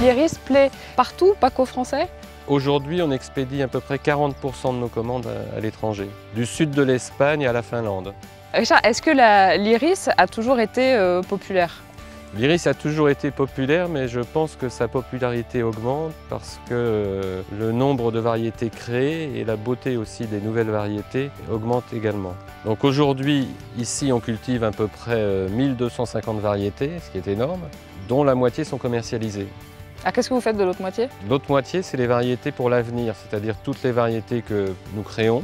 l'iris plaît partout, pas qu'aux Français? Aujourd'hui, on expédie à peu près 40% de nos commandes à l'étranger, du sud de l'Espagne à la Finlande. Richard, est-ce que l'iris a toujours été populaire? L'iris a toujours été populaire, mais je pense que sa popularité augmente parce que le nombre de variétés créées et la beauté aussi des nouvelles variétés augmente également. Donc aujourd'hui, ici, on cultive à peu près 1250 variétés, ce qui est énorme, dont la moitié sont commercialisées. Ah, qu'est-ce que vous faites de l'autre moitié? L'autre moitié, c'est les variétés pour l'avenir, c'est-à-dire toutes les variétés que nous créons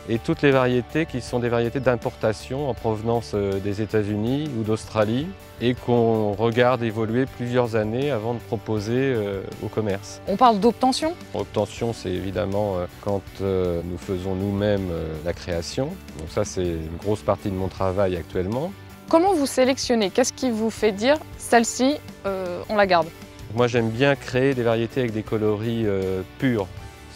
et toutes les variétés qui sont des variétés d'importation en provenance des États-Unis ou d'Australie et qu'on regarde évoluer plusieurs années avant de proposer au commerce. On parle d'obtention? Obtention, c'est évidemment quand nous faisons nous-mêmes la création. Donc ça, c'est une grosse partie de mon travail actuellement. Comment vous sélectionnez? Qu'est-ce qui vous fait dire celle-ci, on la garde? Moi, j'aime bien créer des variétés avec des coloris purs.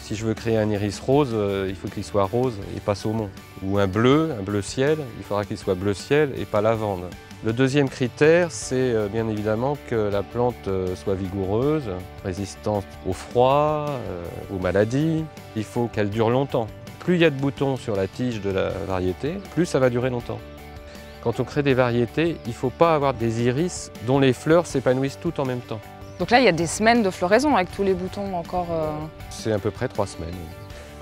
Si je veux créer un iris rose, il faut qu'il soit rose et pas saumon. Ou un bleu ciel, il faudra qu'il soit bleu ciel et pas lavande. Le deuxième critère, c'est bien évidemment que la plante soit vigoureuse, résistante au froid, aux maladies. Il faut qu'elle dure longtemps. Plus il y a de boutons sur la tige de la variété, plus ça va durer longtemps. Quand on crée des variétés, il ne faut pas avoir des iris dont les fleurs s'épanouissent toutes en même temps. Donc là, il y a des semaines de floraison avec tous les boutons encore. C'est à peu près 3 semaines.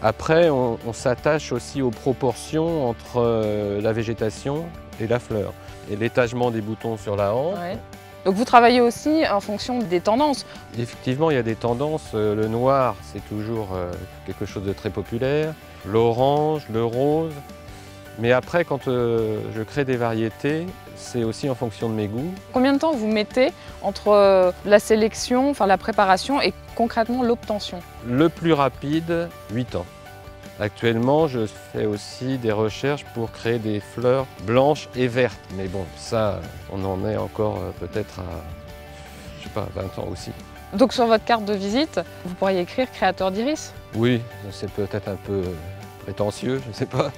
Après, on s'attache aussi aux proportions entre la végétation et la fleur. Et l'étagement des boutons sur la hampe. Ouais. Donc vous travaillez aussi en fonction des tendances. Effectivement, il y a des tendances. Le noir, c'est toujours quelque chose de très populaire. L'orange, le rose. Mais après, quand je crée des variétés, c'est aussi en fonction de mes goûts. Combien de temps vous mettez entre la sélection, enfin la préparation et concrètement l'obtention? Le plus rapide, 8 ans. Actuellement, je fais aussi des recherches pour créer des fleurs blanches et vertes. Mais bon, ça, on en est encore peut-être à, je sais pas, 20 ans aussi. Donc sur votre carte de visite, vous pourriez écrire créateur d'iris? Oui, c'est peut-être un peu prétentieux, je ne sais pas.